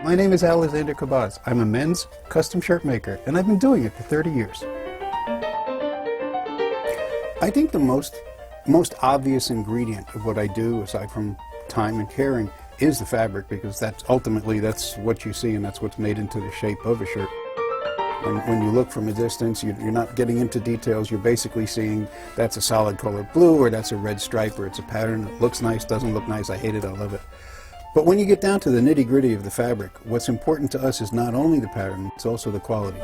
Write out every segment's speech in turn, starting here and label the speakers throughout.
Speaker 1: My name is Alexander Kabbaz. I'm a men's custom shirt maker, and I've been doing it for 30 years. I think the most obvious ingredient of what I do, aside from time and caring, is the fabric, because that's what you see, and that's what's made into the shape of a shirt. When you look from a distance, you're not getting into details. You're basically seeing that's a solid color blue, or that's a red stripe, or it's a pattern. It looks nice, doesn't look nice, I hate it, I love it. But when you get down to the nitty-gritty of the fabric, what's important to us is not only the pattern, it's also the quality.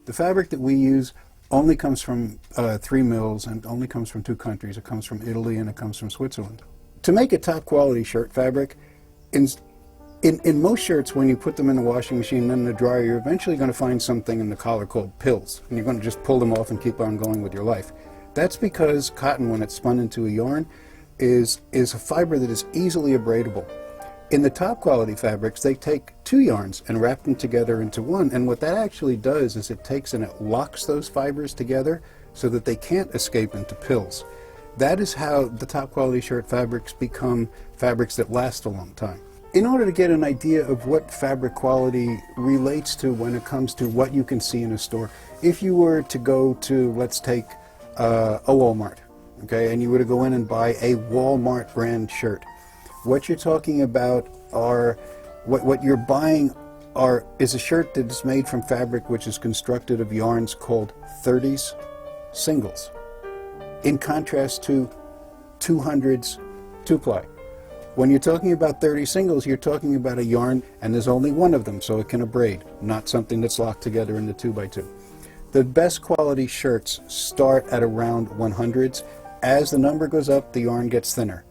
Speaker 1: The fabric that we use only comes from 3 mills and only comes from 2 countries. It comes from Italy and it comes from Switzerland. To make a top quality shirt fabric, in most shirts, when you put them in the washing machine and then in the dryer, you're eventually going to find something in the collar called pills, and you're going to just pull them off and keep on going with your life. That's because cotton, when it's spun into a yarn, is a fiber that is easily abradable. In the top quality fabrics, they take 2 yarns and wrap them together into one, and what that actually does is it takes and it locks those fibers together so that they can't escape into pills. That is how the top quality shirt fabrics become fabrics that last a long time. In order to get an idea of what fabric quality relates to when it comes to what you can see in a store, if you were to go to, let's take a Walmart, okay, and you were to go in and buy a Walmart brand shirt, what you're talking about are, what you're buying is a shirt that is made from fabric which is constructed of yarns called 30s singles, in contrast to 200s 2-ply. When you're talking about 30 singles, you're talking about a yarn and there's only one of them, so it can abrade, not something that's locked together in the 2x2. The best quality shirts start at around 100s. As the number goes up, the yarn gets thinner.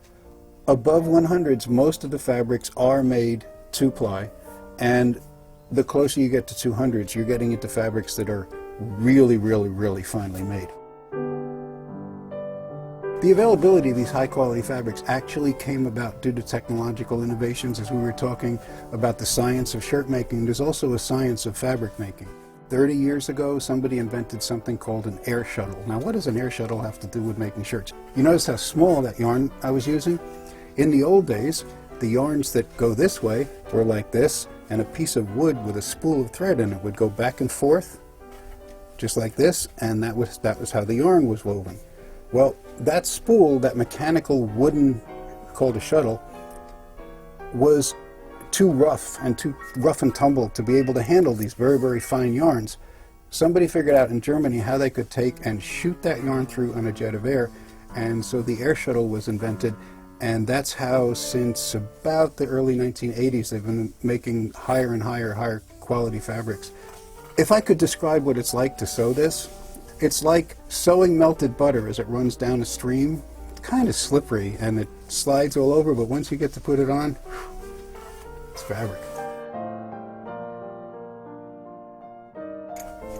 Speaker 1: Above 100s, most of the fabrics are made 2-ply, and the closer you get to 200s, you're getting into fabrics that are really, really, really finely made. The availability of these high-quality fabrics actually came about due to technological innovations. As we were talking about the science of shirt making, there's also a science of fabric making. 30 years ago, somebody invented something called an air shuttle. Now, what does an air shuttle have to do with making shirts? You notice how small that yarn I was using? In the old days, the yarns that go this way were like this, and a piece of wood with a spool of thread in it would go back and forth, just like this, and that was how the yarn was woven. Well, that spool, that mechanical wooden, called a shuttle, was too rough and tumble to be able to handle these very, very fine yarns. Somebody figured out in Germany how they could take and shoot that yarn through on a jet of air, and so the air shuttle was invented, and that's how since about the early 1980s they've been making higher and higher quality fabrics. If I could describe what it's like to sew this, it's like sewing melted butter as it runs down a stream. It's kind of slippery and it slides all over, but once you get to put it on, it's fabric.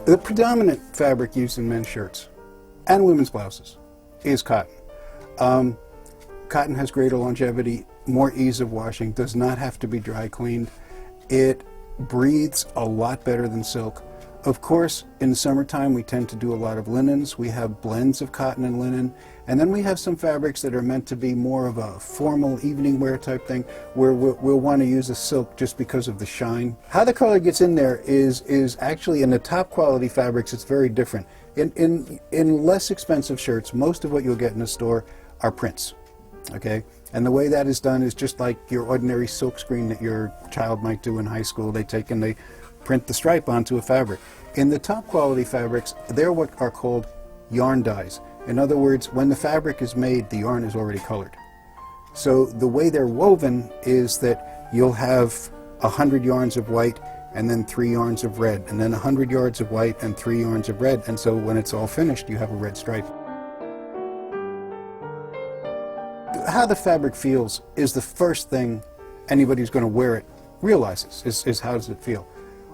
Speaker 1: The predominant fabric used in men's shirts and women's blouses is cotton. Cotton has greater longevity, more ease of washing, does not have to be dry cleaned. It breathes a lot better than silk. Of course, in the summertime, we tend to do a lot of linens. We have blends of cotton and linen. And then we have some fabrics that are meant to be more of a formal evening wear type thing, where we'll want to use a silk just because of the shine. How the color gets in there is actually, in the top quality fabrics, it's very different. In less expensive shirts, most of what you'll get in a store are prints. Okay? And the way that is done is just like your ordinary silk screen that your child might do in high school. They take and they print the stripe onto a fabric. In the top quality fabrics, they're what are called yarn dyes. In other words, when the fabric is made, the yarn is already colored. So the way they're woven is that you'll have 100 yarns of white and then 3 yarns of red, and then 100 yards of white and 3 yarns of red, and so when it's all finished, you have a red stripe. How the fabric feels is the first thing anybody who's going to wear it realizes, is how does it feel.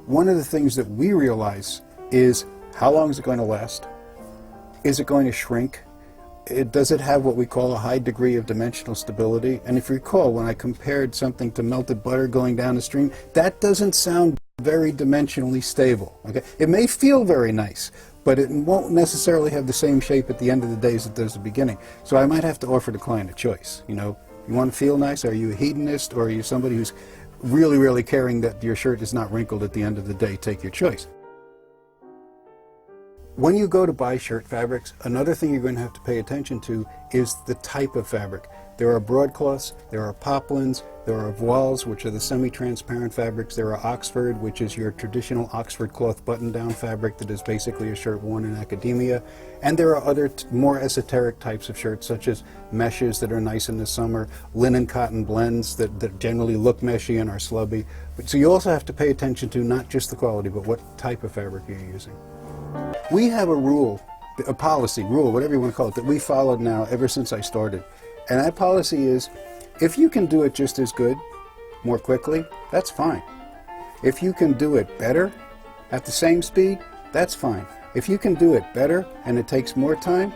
Speaker 1: One of the things that we realize is how long is it going to last? Is it going to shrink? Does it have what we call a high degree of dimensional stability? And if you recall, when I compared something to melted butter going down the stream, that doesn't sound very dimensionally stable. Okay? It may feel very nice, but it won't necessarily have the same shape at the end of the day as it does at the beginning. So I might have to offer the client a choice. You know, you want to feel nice? Are you a hedonist, or are you somebody who's really, really caring that your shirt is not wrinkled at the end of the day, take your choice. When you go to buy shirt fabrics, another thing you're going to have to pay attention to is the type of fabric. There are broadcloths, there are poplins, there are voiles, which are the semi-transparent fabrics, there are Oxford, which is your traditional Oxford cloth button-down fabric that is basically a shirt worn in academia, and there are other more esoteric types of shirts, such as meshes that are nice in the summer, linen cotton blends that generally look meshy and are slubby. So you also have to pay attention to not just the quality, but what type of fabric you're using. We have a rule, a policy, rule, whatever you want to call it, that we followed now ever since I started. And that policy is, if you can do it just as good, more quickly, that's fine. If you can do it better, at the same speed, that's fine. If you can do it better and it takes more time,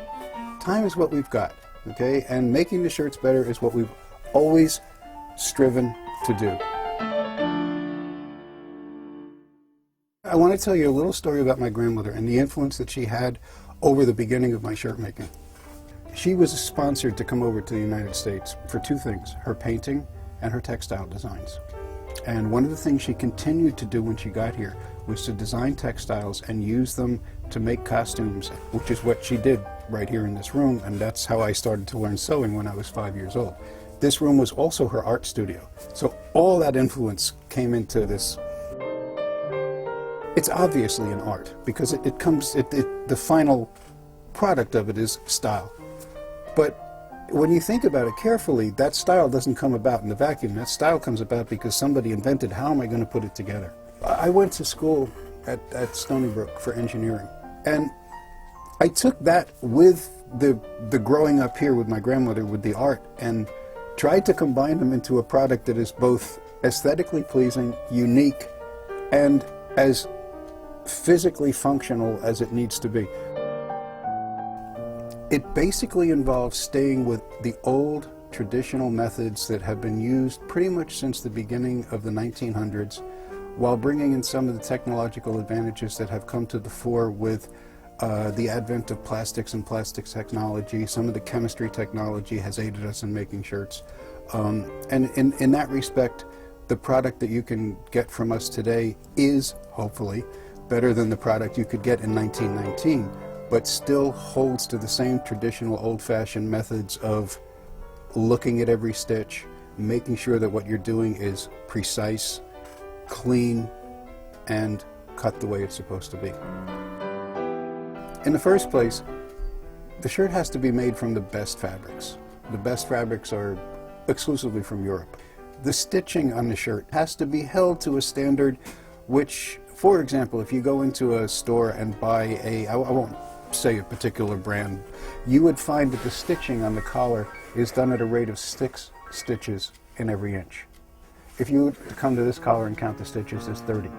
Speaker 1: time is what we've got, okay? And making the shirts better is what we've always striven to do. I want to tell you a little story about my grandmother and the influence that she had over the beginning of my shirt making. She was sponsored to come over to the United States for two things, her painting and her textile designs. And one of the things she continued to do when she got here was to design textiles and use them to make costumes, which is what she did right here in this room, and that's how I started to learn sewing when I was 5 years old. This room was also her art studio. So all that influence came into this. It's obviously an art because the final product of it is style. But when you think about it carefully, that style doesn't come about in a vacuum. That style comes about because somebody invented, how am I going to put it together? I went to school at Stony Brook for engineering, and I took that with the growing up here with my grandmother with the art and tried to combine them into a product that is both aesthetically pleasing, unique, and as physically functional as it needs to be. It basically involves staying with the old traditional methods that have been used pretty much since the beginning of the 1900s, while bringing in some of the technological advantages that have come to the fore with the advent of plastics and plastics technology. Some of the chemistry technology has aided us in making shirts. And in that respect, the product that you can get from us today is, hopefully, better than the product you could get in 1919, but still holds to the same traditional old-fashioned methods of looking at every stitch, making sure that what you're doing is precise, clean, and cut the way it's supposed to be. In the first place, the shirt has to be made from the best fabrics. The best fabrics are exclusively from Europe. The stitching on the shirt has to be held to a standard which, for example, if you go into a store and buy I won't say a particular brand, you would find that the stitching on the collar is done at a rate of 6 stitches in every inch. If you would come to this collar and count the stitches, there's 30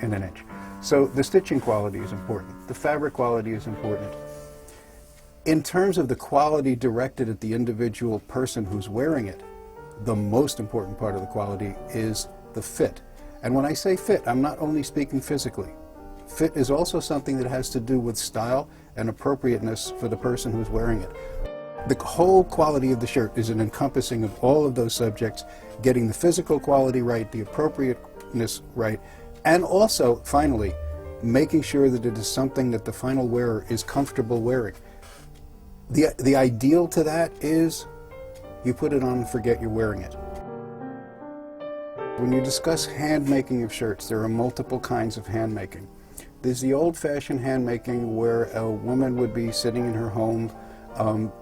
Speaker 1: in an inch. So the stitching quality is important. The fabric quality is important. In terms of the quality directed at the individual person who's wearing it, the most important part of the quality is the fit. And when I say fit, I'm not only speaking physically. Fit is also something that has to do with style and appropriateness for the person who's wearing it. The whole quality of the shirt is an encompassing of all of those subjects, getting the physical quality right, the appropriateness right, and also, finally, making sure that it is something that the final wearer is comfortable wearing. The ideal to that is you put it on and forget you're wearing it. When you discuss hand making of shirts, there are multiple kinds of hand making. There's the old-fashioned hand making where a woman would be sitting in her home,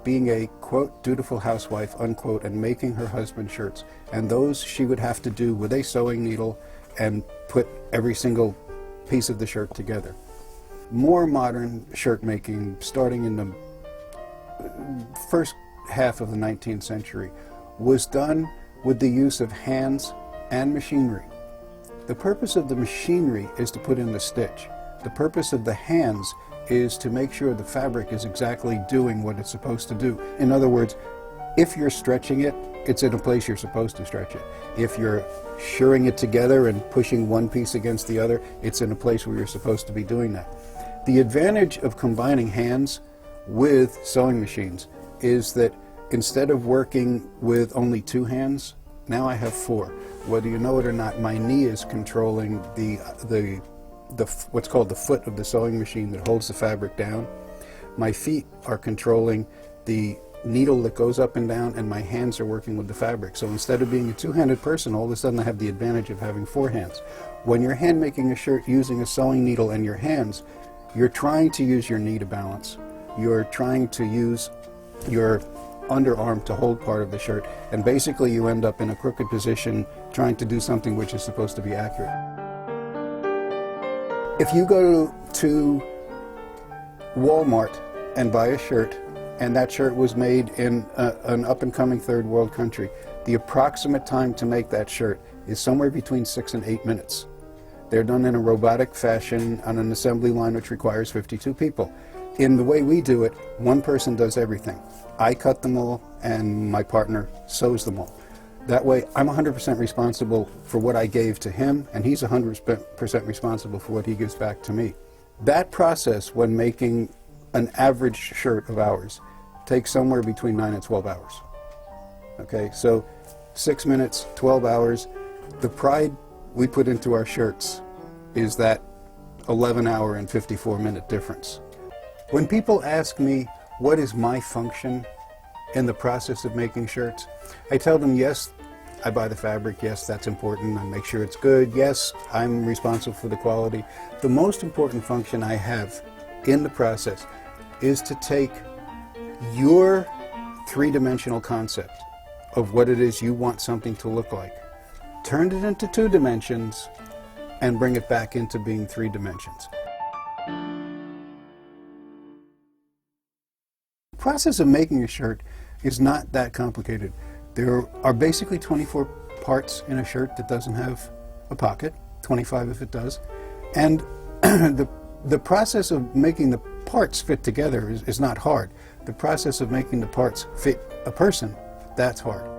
Speaker 1: being a, quote, dutiful housewife, unquote, and making her husband shirts. And those she would have to do with a sewing needle and put every single piece of the shirt together. More modern shirt making, starting in the first half of the 19th century, was done with the use of hands and machinery. The purpose of the machinery is to put in the stitch. The purpose of the hands is to make sure the fabric is exactly doing what it's supposed to do. In other words, if you're stretching it, it's in a place you're supposed to stretch it. If you're shirring it together and pushing one piece against the other, it's in a place where you're supposed to be doing that. The advantage of combining hands with sewing machines is that instead of working with only 2 hands, now I have 4. whether you know it or not, my knee is controlling the what's called the foot of the sewing machine that holds the fabric down. My feet are controlling the needle that goes up and down, and my hands are working with the fabric. So instead of being a two-handed person, all of a sudden I have the advantage of having four hands. When you're hand making a shirt using a sewing needle and your hands, you're trying to use your knee to balance. You're trying to use your underarm to hold part of the shirt, and basically you end up in a crooked position trying to do something which is supposed to be accurate. If you go to Walmart and buy a shirt, and that shirt was made in an up-and-coming third world country, the approximate time to make that shirt is somewhere between 6 and 8 minutes. They're done in a robotic fashion on an assembly line which requires 52 people. In the way we do it, one person does everything. I cut them all, and my partner sews them all. That way, I'm 100% responsible for what I gave to him, and he's 100% responsible for what he gives back to me. That process, when making an average shirt of ours, takes somewhere between 9 and 12 hours. Okay, so 6 minutes, 12 hours. The pride we put into our shirts is that 11-hour and 54-minute difference. When people ask me what is my function in the process of making shirts, I tell them, yes, I buy the fabric, yes, that's important, I make sure it's good, yes, I'm responsible for the quality. The most important function I have in the process is to take your three-dimensional concept of what it is you want something to look like, turn it into 2 dimensions, and bring it back into being 3 dimensions. The process of making a shirt is not that complicated. There are basically 24 parts in a shirt that doesn't have a pocket, 25 if it does, and the process of making the parts fit together is not hard. The process of making the parts fit a person, that's hard.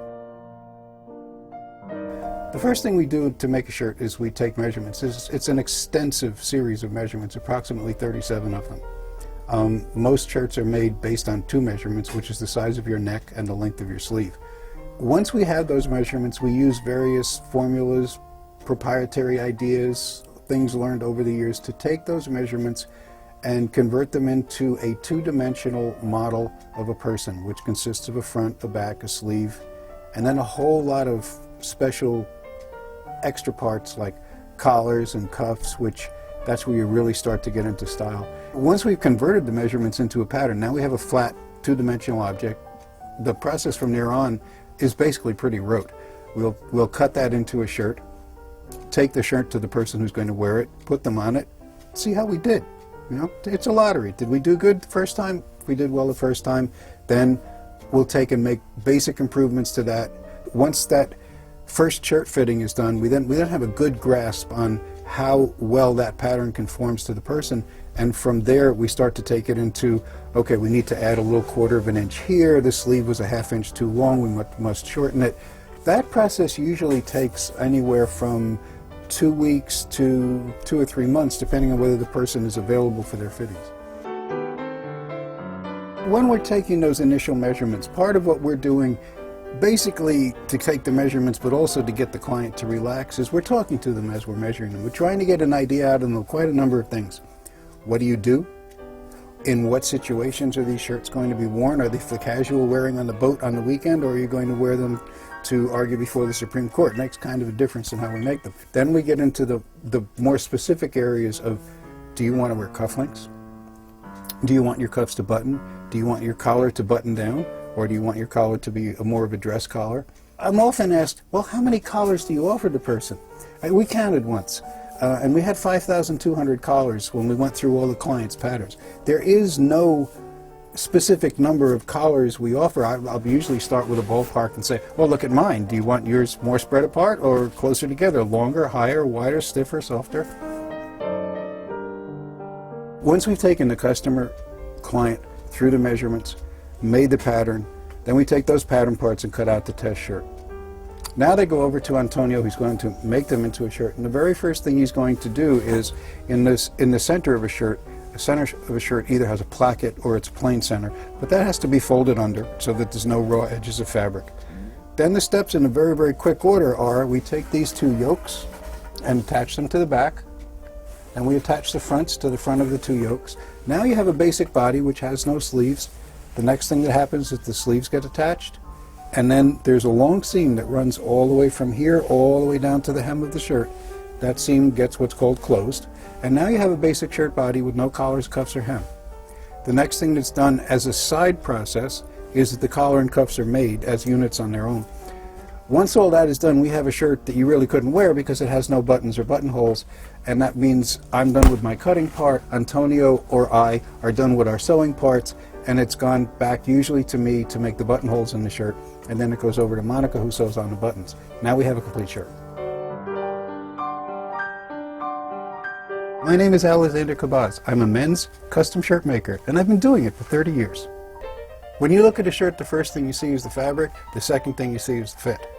Speaker 1: The first thing we do to make a shirt is we take measurements. It's an extensive series of measurements, approximately 37 of them. Most shirts are made based on 2 measurements, which is the size of your neck and the length of your sleeve. Once we have those measurements, we use various formulas, proprietary ideas, things learned over the years to take those measurements and convert them into a 2-dimensional model of a person, which consists of a front, a back, a sleeve, and then a whole lot of special extra parts like collars and cuffs, which that's where you really start to get into style. Once we've converted the measurements into a pattern, now we have a flat 2-dimensional object. The process from there on is basically pretty rote. We'll cut that into a shirt, take the shirt to the person who's going to wear it, put them on it, see how we did. You know, it's a lottery. Did we do good the first time? If we did well the first time, then we'll take and make basic improvements to that. Once that first shirt fitting is done, we then have a good grasp on how well that pattern conforms to the person, and from there we start to take it into, okay, we need to add a little 1/4 of an inch here, the sleeve was a 1/2 inch too long, we must shorten it. That process usually takes anywhere from 2 weeks to 2 or 3 months, depending on whether the person is available for their fittings. When we're taking those initial measurements, part of what we're doing basically to take the measurements, but also to get the client to relax, is we're talking to them as we're measuring them. We're trying to get an idea out of them of quite a number of things. What do you do? In what situations are these shirts going to be worn? Are they for casual wearing on the boat on the weekend, or are you going to wear them to argue before the Supreme Court? It makes kind of a difference in how we make them. Then we get into the more specific areas of, do you want to wear cufflinks? Do you want your cuffs to button? Do you want your collar to button down? Or do you want your collar to be more of a dress collar? I'm often asked, well, how many collars do you offer the person? We counted once, and we had 5,200 collars when we went through all the clients' patterns. There is no specific number of collars we offer. I'll usually start with a ballpark and say, well, look at mine. Do you want yours more spread apart or closer together? Longer, higher, wider, stiffer, softer? Once we've taken the customer, client through the measurements, made the pattern, then we take those pattern parts and cut out the test shirt. Now they go over to Antonio, who's going to make them into a shirt, and the very first thing he's going to do is, in the center of a shirt, the center of a shirt either has a placket or it's a plain center, but that has to be folded under so that there's no raw edges of fabric. Then the steps in a very, very quick order are we take these two yokes and attach them to the back, and we attach the fronts to the front of the two yokes. Now you have a basic body which has no sleeves. The next thing that happens is the sleeves get attached, and then there's a long seam that runs all the way from here all the way down to the hem of the shirt. That seam gets what's called closed, and now you have a basic shirt body with no collars, cuffs, or hem. The next thing that's done as a side process is that the collar and cuffs are made as units on their own. Once all that is done, we have a shirt that you really couldn't wear because it has no buttons or buttonholes, and that means I'm done with my cutting part, Antonio or I are done with our sewing parts, and it's gone back usually to me to make the buttonholes in the shirt, and then it goes over to Monica who sews on the buttons. Now we have a complete shirt. My name is Alexander Kabbaz. I'm a men's custom shirt maker, and I've been doing it for 30 years. When you look at a shirt, the first thing you see is the fabric, the second thing you see is the fit.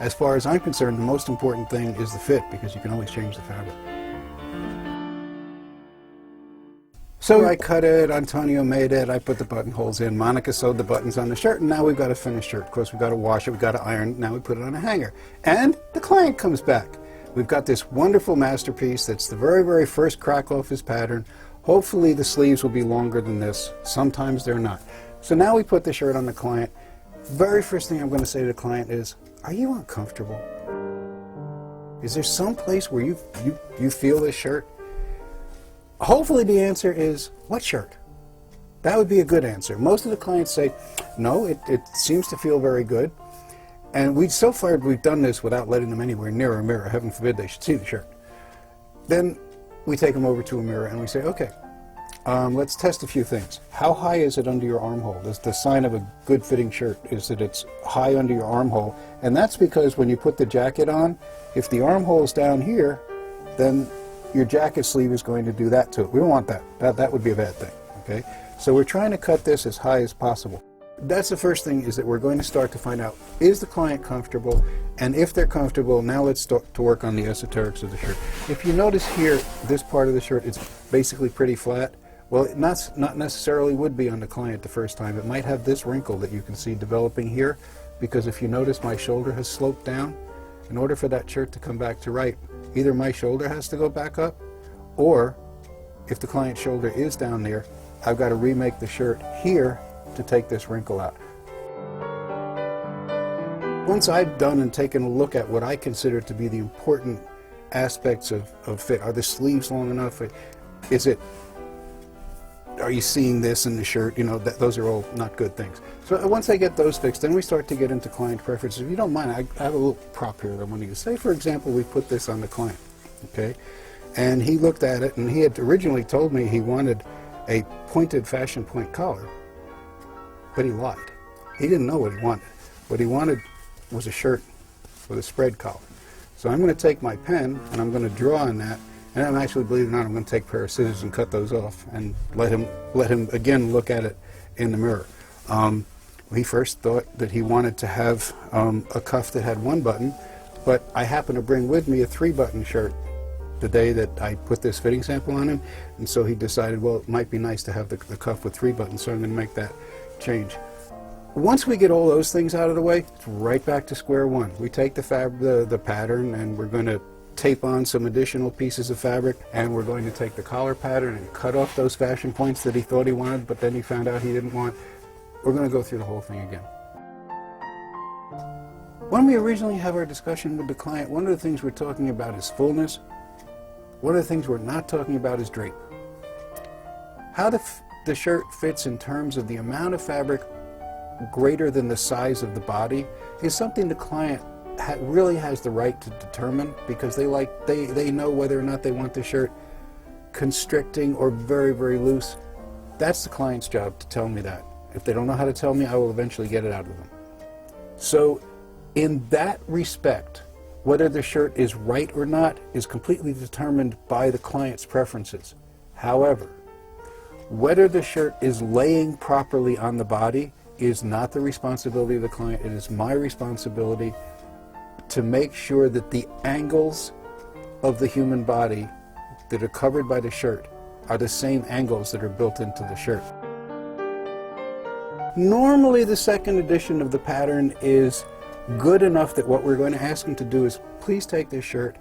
Speaker 1: As far as I'm concerned, the most important thing is the fit, because you can always change the fabric. So I cut it, Antonio made it, I put the buttonholes in, Monica sewed the buttons on the shirt, and now we've got a finished shirt. Of course, we've got to wash it, we've got to iron it, now we put it on a hanger. And the client comes back. We've got this wonderful masterpiece that's the very, very first crack off his pattern. Hopefully the sleeves will be longer than this. Sometimes they're not. So now we put the shirt on the client. Very first thing I'm going to say to the client is, are you uncomfortable? Is there some place where you feel this shirt? Hopefully the answer is, what shirt? That would be a good answer. Most of the clients say, no, it seems to feel very good. And so far we've done this without letting them anywhere near a mirror. Heaven forbid they should see the shirt. Then we take them over to a mirror and we say, okay, let's test a few things. How high is it under your armhole? The sign of a good fitting shirt is that it's high under your armhole. And that's because when you put the jacket on, if the armhole is down here, then your jacket sleeve is going to do that to it. We don't want that. That would be a bad thing. Okay? So we're trying to cut this as high as possible. That's the first thing, is that we're going to start to find out, is the client comfortable? And if they're comfortable, now let's start to work on the esoterics of the shirt. If you notice here, this part of the shirt is basically pretty flat. Well, it not necessarily would be on the client the first time. It might have this wrinkle that you can see developing here, because if you notice my shoulder has sloped down. In order for that shirt to come back to right, either my shoulder has to go back up, or if the client's shoulder is down there, I've got to remake the shirt here to take this wrinkle out. Once I've done and taken a look at what I consider to be the important aspects of fit, are the sleeves long enough? Are you seeing this in the shirt? You know, those are all not good things. So once I get those fixed, then we start to get into client preferences. If you don't mind, I have a little prop here that I want to use. Say, for example, we put this on the client, okay? And he looked at it, and he had originally told me he wanted a pointed fashion point collar, but he lied. He didn't know what he wanted. What he wanted was a shirt with a spread collar. So I'm going to take my pen, and I'm going to draw on that, and I'm actually, believe it or not, I'm going to take a pair of scissors and cut those off and let him again look at it in the mirror. He first thought that he wanted to have a cuff that had one button, but I happened to bring with me a 3-button shirt the day that I put this fitting sample on him, and so he decided, well, it might be nice to have the cuff with 3 buttons, so I'm going to make that change. Once we get all those things out of the way, it's right back to square one. We take the pattern, and we're going to tape on some additional pieces of fabric, and we're going to take the collar pattern and cut off those fashion points that he thought he wanted, but then he found out he didn't want. We're going to go through the whole thing again. When we originally have our discussion with the client, one of the things we're talking about is fullness. One of the things we're not talking about is drape. How the shirt fits in terms of the amount of fabric greater than the size of the body is something the client really has the right to determine, because they know whether or not they want the shirt constricting or very, very loose. That's the client's job to tell me that. If they don't know how to tell me, I will eventually get it out of them. So in that respect, whether the shirt is right or not is completely determined by the client's preferences. However, whether the shirt is laying properly on the body is not the responsibility of the client. It is my responsibility to make sure that the angles of the human body that are covered by the shirt are the same angles that are built into the shirt. Normally the second edition of the pattern is good enough that what we're going to ask them to do is, please take this shirt,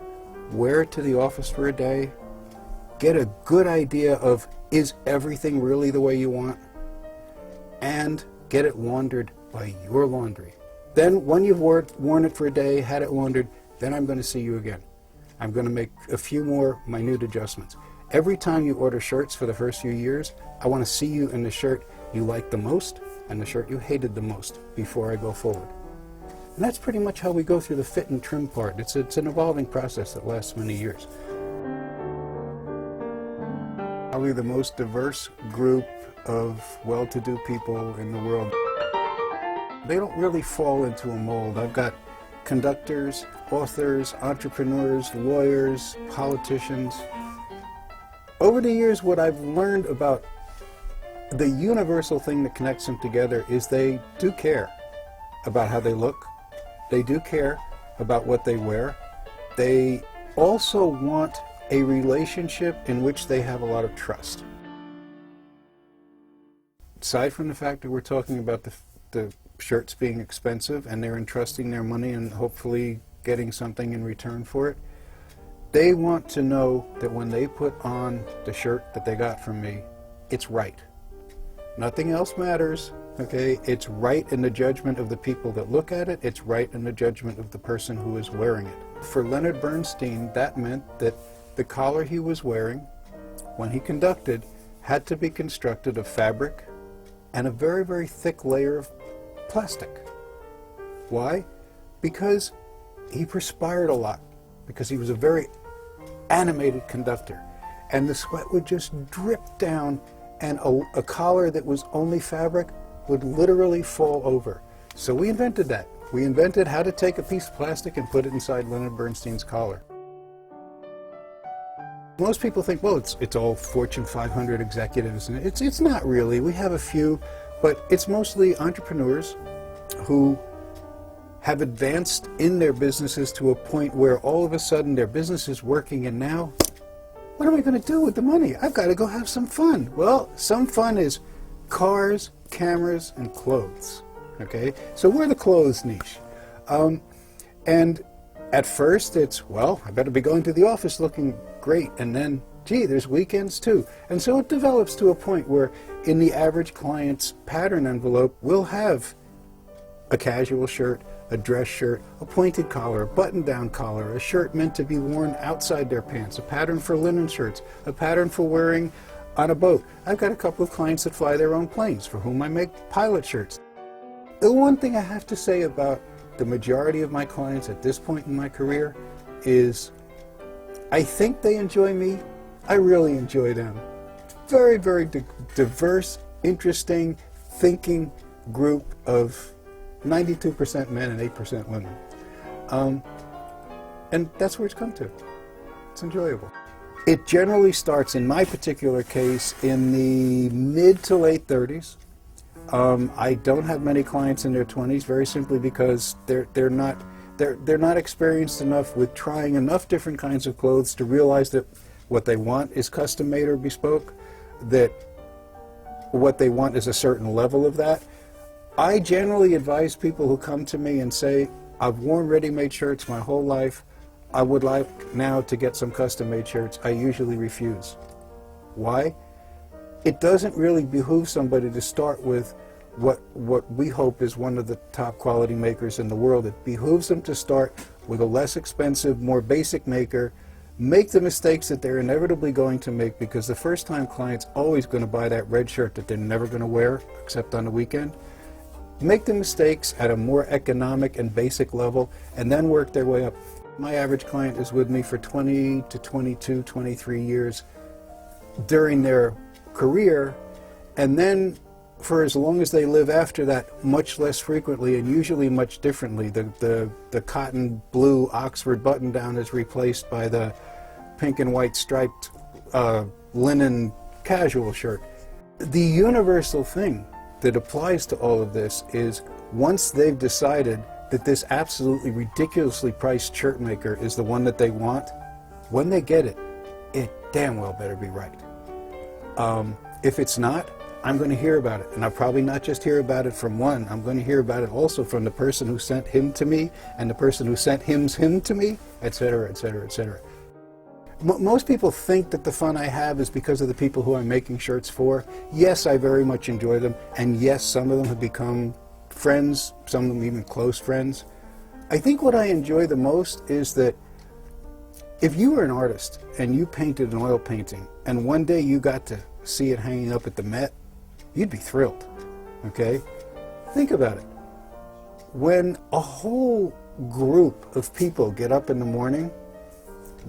Speaker 1: wear it to the office for a day, get a good idea of, is everything really the way you want, and get it laundered by your laundry. Then when you've worn it for a day, had it laundered, then I'm going to see you again. I'm going to make a few more minute adjustments. Every time you order shirts for the first few years, I want to see you in the shirt you liked the most and the shirt you hated the most before I go forward. And that's pretty much how we go through the fit and trim part. It's an evolving process that lasts many years. Probably the most diverse group of well-to-do people in the world. They don't really fall into a mold. I've got conductors, authors, entrepreneurs, lawyers, politicians. Over the years, what I've learned about the universal thing that connects them together is they do care about how they look. They do care about what they wear. They also want a relationship in which they have a lot of trust. Aside from the fact that we're talking about the shirts being expensive and they're entrusting their money and hopefully getting something in return for it, they want to know that when they put on the shirt that they got from me, it's right. Nothing else matters, okay? It's right in the judgment of the people that look at it. It's right in the judgment of the person who is wearing it. For Leonard Bernstein, that meant that the collar he was wearing when he conducted had to be constructed of fabric and a very, very thick layer of plastic. Why? Because he perspired a lot, because he was a very animated conductor, and the sweat would just drip down, and a collar that was only fabric would literally fall over. So we invented that. We invented how to take a piece of plastic and put it inside Leonard Bernstein's collar. Most people think, well, it's all Fortune 500 executives, and it's not really. We have a few, but it's mostly entrepreneurs who have advanced in their businesses to a point where all of a sudden their business is working, and now, what am I going to do with the money? I've got to go have some fun. Well, some fun is cars, cameras, and clothes. Okay, so we're the clothes niche. And at first it's, well, I better be going to the office looking great, and then, gee, there's weekends too. And so it develops to a point where in the average client's pattern envelope, we'll have a casual shirt, a dress shirt, a pointed collar, a button-down collar, a shirt meant to be worn outside their pants, a pattern for linen shirts, a pattern for wearing on a boat. I've got a couple of clients that fly their own planes for whom I make pilot shirts. The one thing I have to say about the majority of my clients at this point in my career is I think they enjoy me. I really enjoy them. Very, very diverse, interesting, thinking group of 92% men and 8% women. And that's where it's come to. It's enjoyable. It generally starts, in my particular case, in the mid to late 30s. I don't have many clients in their 20s, very simply because they're not experienced enough with trying enough different kinds of clothes to realize that what they want is custom made or bespoke, that what they want is a certain level of that. I generally advise people who come to me and say, I've worn ready-made shirts my whole life, I would like now to get some custom-made shirts. I usually refuse. Why? It doesn't really behoove somebody to start with what we hope is one of the top quality makers in the world. It behooves them to start with a less expensive, more basic maker, make the mistakes that they're inevitably going to make, because the first time client's always going to buy that red shirt that they're never going to wear except on the weekend. Make the mistakes at a more economic and basic level, and then work their way up. My average client is with me for 20 to 22, 23 years during their career, and then for as long as they live after that, much less frequently and usually much differently. The cotton blue Oxford button-down is replaced by the pink and white striped linen casual shirt. The universal thing that applies to all of this is, once they've decided that this absolutely ridiculously priced shirt maker is the one that they want, when they get it, it damn well better be right. If it's not, I'm going to hear about it. And I'll probably not just hear about it from one. I'm going to hear about it also from the person who sent him to me, and the person who sent him to me, etc., etc., etc. Most people think that the fun I have is because of the people who I'm making shirts for. Yes, I very much enjoy them, and yes, some of them have become friends, some of them even close friends. I think what I enjoy the most is that if you were an artist and you painted an oil painting and one day you got to see it hanging up at the Met, you'd be thrilled, okay? Think about it. When a whole group of people get up in the morning,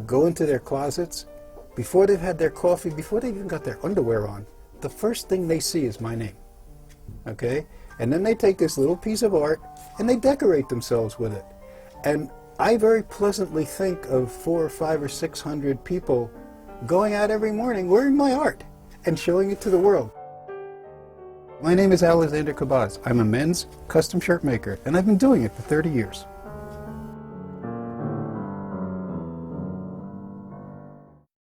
Speaker 1: go into their closets, before they've had their coffee, before they've even got their underwear on, the first thing they see is my name, okay? And then they take this little piece of art and they decorate themselves with it. And I very pleasantly think of 400 or 500 or 600 people going out every morning wearing my art and showing it to the world. My name is Alexander Kabbaz. I'm a men's custom shirt maker, and I've been doing it for 30 years.